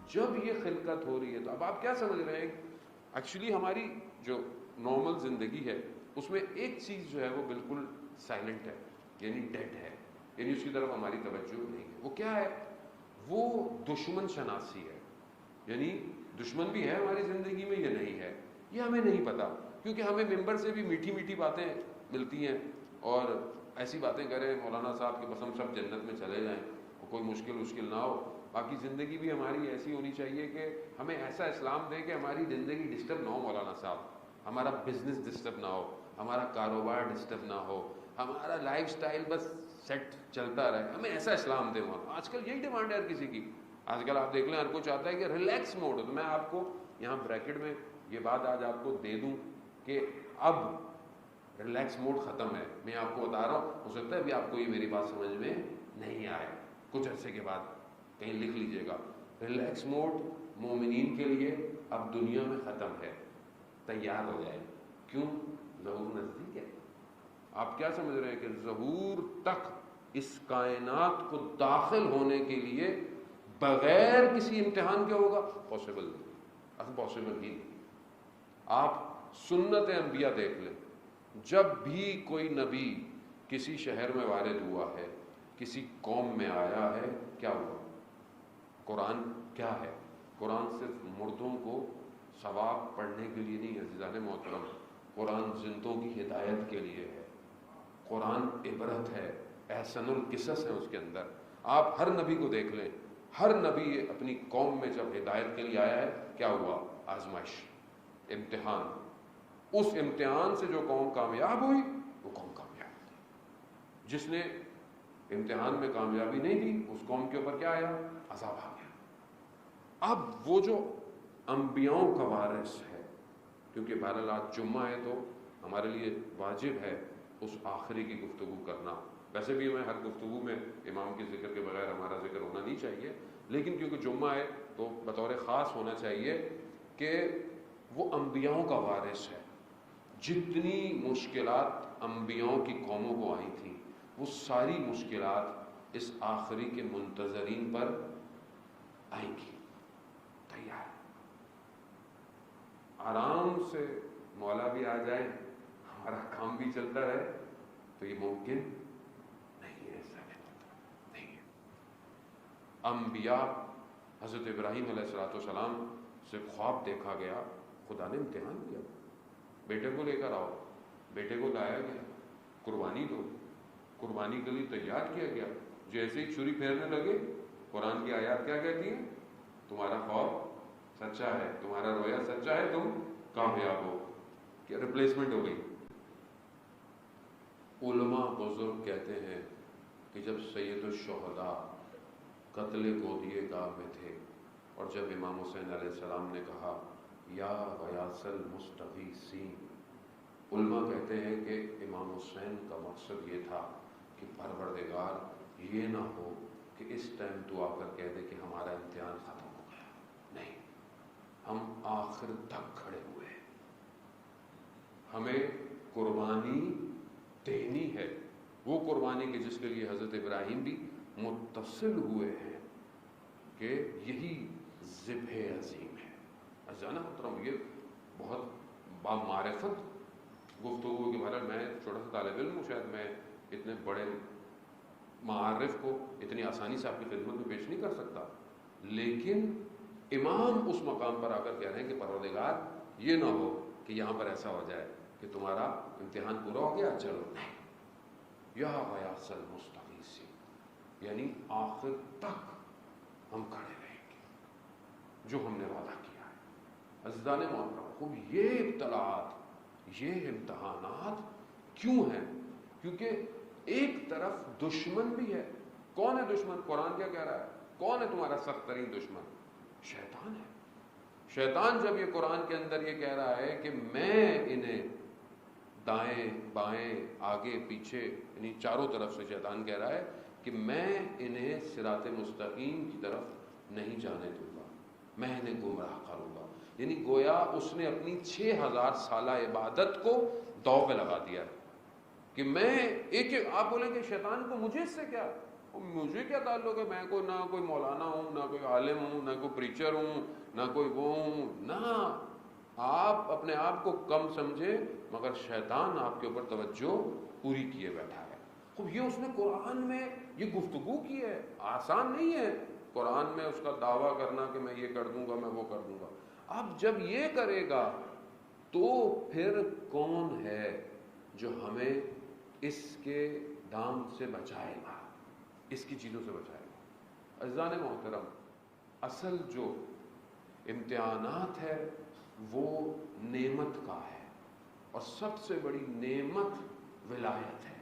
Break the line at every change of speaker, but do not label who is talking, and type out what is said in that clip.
جب یہ خلقت ہو رہی ہے تو اب آپ کیا سمجھ رہے ہیں؟ ایکچولی ہماری جو نارمل زندگی ہے اس میں ایک چیز جو ہے وہ بالکل سائلنٹ ہے، یعنی ڈیڈ ہے، یعنی اس کی طرف ہماری توجہ نہیں ہے. وہ کیا ہے؟ وہ دشمن شناسی ہے. یعنی دشمن بھی ہے ہماری زندگی میں یا نہیں ہے یہ ہمیں نہیں پتا، کیونکہ ہمیں ممبر سے بھی میٹھی میٹھی باتیں ملتی ہیں اور ایسی باتیں کریں مولانا صاحب کی قسم سب جنت میں چلے جائیں، کوئی مشکل نہ ہو. باقی زندگی بھی ہماری ایسی ہونی چاہیے کہ ہمیں ایسا اسلام دے کہ ہماری زندگی ڈسٹرب نہ ہو مولانا صاحب، ہمارا بزنس ڈسٹرب نہ ہو، ہمارا کاروبار ڈسٹرب نہ ہو، ہمارا لائف سٹائل بس سیٹ چلتا رہے. ہمیں ایسا اسلام دے. مولانا آج کل یہی ڈیمانڈ ہے ہر کسی کی. آج کل آپ دیکھ لیں ہر کوئی چاہتا ہے کہ ریلیکس موڈ ہو. تو میں آپ کو یہاں بریکٹ میں یہ بات آج آپ کو دے دوں کہ اب ریلیکس موڈ ختم ہے. میں آپ کو بتا رہا ہوں، ہو سکتا ہے ابھی آپ کو یہ میری بات سمجھ میں نہیں آئے، کچھ عرصے کے بعد کہیں لکھ لیجئے گا. ریلیکس موڈ مومنین کے لیے اب دنیا میں ختم ہے. تیار ہو جائے. کیوں؟ ظہور نزدیک ہے. آپ کیا سمجھ رہے ہیں کہ ظہور تک اس کائنات کو داخل ہونے کے لیے بغیر کسی امتحان کے ہوگا؟ پاسبل نہیں، اصل پاسبل ہی نہیں. آپ سنت انبیاء دیکھ لیں، جب بھی کوئی نبی کسی شہر میں وارد ہوا ہے، کسی قوم میں آیا ہے، کیا ہوا؟ قرآن کیا ہے؟ قرآن صرف مردوں کو ثواب پڑھنے کے لیے نہیں عزیزان محترم، قرآن زندوں کی ہدایت کے لیے ہے. قرآن عبرت ہے، احسن القصص ہے اس کے اندر. آپ ہر نبی کو دیکھ لیں، ہر نبی اپنی قوم میں جب ہدایت کے لیے آیا ہے کیا ہوا؟ آزمائش، امتحان. اس امتحان سے جو قوم کامیاب ہوئی وہ قوم کامیاب ہوئی. جس نے امتحان میں کامیابی نہیں دی اس قوم کے اوپر کیا آیا؟ عذاب آ گیا. اب وہ جو انبیاؤں کا وارث ہے، کیونکہ بہرحال آج جمعہ ہے تو ہمارے لیے واجب ہے اس آخری کی گفتگو کرنا. ویسے بھی ہمیں ہر گفتگو میں امام کے ذکر کے بغیر ہمارا ذکر ہونا نہیں چاہیے، لیکن کیونکہ جمعہ ہے تو بطور خاص ہونا چاہیے کہ وہ انبیاؤں کا وارث ہے. جتنی مشکلات انبیاؤں کی قوموں کو آئی تھیں وہ ساری مشکلات اس آخری کے منتظرین پر آئیں گی. تیار. آرام سے مولا بھی آ جائے، ہمارا کام بھی چلتا رہے، تو یہ ممکن نہیں ہے. ایسا نہیں ہے. انبیاء حضرت ابراہیم علیہ السلام سے خواب دیکھا گیا، خدا نے امتحان دیا، بیٹے کو لے کر آؤ. بیٹے کو لایا گیا، قربانی دو. قربانی کے لیے تیار کیا گیا. جیسے ہی چھری پھیرنے لگے، قرآن کی آیات کیا کہتی ہیں؟ تمہارا خواب سچا ہے، تمہارا رویا سچا ہے، تم کامیاب ہو. کیا ریپلیسمنٹ ہو گئی. علماء بزرگ کہتے ہیں کہ جب سید الشہداء قتل گودیے گاہ میں تھے اور جب امام حسین علیہ السلام نے کہا یا غیاث المستغیثین، علماء کہتے ہیں کہ امام حسین کا مقصد یہ تھا کہ پروردگار یہ نہ ہو کہ اس ٹائم تو آ کر کہہ دے کہ ہمارا امتحان ختم ہو گیا. نہیں، ہم آخر تک کھڑے ہوئے ہیں. ہمیں قربانی دینی ہے، وہ قربانی کہ جس کے لیے حضرت ابراہیم بھی متصل ہوئے ہیں کہ یہی ذبح عظیم ہے. عزیزانہ محترم، یہ بہت بامعرفت گفتگو کہ بہرحال میں چھوٹا سا طالب علم ہوں، شاید میں اتنے بڑے معارف کو اتنی آسانی سے آپ کی خدمت میں پیش نہیں کر سکتا، لیکن امام اس مقام پر آ کر کہہ رہے ہیں کہ پروردگار یہ نہ ہو کہ یہاں پر ایسا ہو جائے کہ تمہارا امتحان پورا ہو گیا، چلو نہیں، یا غیاث المستغیثین، یعنی آخر تک ہم کھڑے رہیں گے جو ہم نے وعدہ کیا ہے. عزیزان محترم، خوب یہ ابتلاءات، یہ امتحانات کیوں ہیں؟ کیونکہ ایک طرف دشمن بھی ہے. کون ہے دشمن؟ قرآن کیا کہہ رہا ہے؟ کون ہے تمہارا سخت ترین دشمن؟ شیطان ہے. شیطان جب یہ قرآن کے اندر یہ کہہ رہا ہے کہ میں انہیں دائیں بائیں آگے پیچھے یعنی چاروں طرف سے شیطان کہہ رہا ہے کہ میں انہیں صراط مستقیم کی طرف نہیں جانے دوں گا، میں انہیں گمراہ کروں گا. یعنی گویا اس نے اپنی 6000 سالہ عبادت کو داؤ پہ لگا دیا ہے کہ میں ایک آپ بولیں کہ شیطان کو مجھے اس سے کیا؟ مجھے کیا تعلق ہے، میں کوئی نہ کوئی مولانا ہوں، نہ کوئی عالم ہوں، نہ کوئی پریچر ہوں، نہ کوئی وہ ہوں، نہ آپ اپنے آپ کو کم سمجھے، مگر شیطان آپ کے اوپر توجہ پوری کیے بیٹھا ہے. خوب یہ اس نے قرآن میں یہ گفتگو کی ہے، آسان نہیں ہے قرآن میں اس کا دعویٰ کرنا کہ میں یہ کر دوں گا، میں وہ کر دوں گا. اب جب یہ کرے گا تو پھر کون ہے جو ہمیں اس کے دام سے بچائے گا، اس کی چیزوں سے بچائے گا. عزیزان محترم، اصل جو امتحانات ہے وہ نعمت کا ہے، اور سب سے بڑی نعمت ولایت ہے.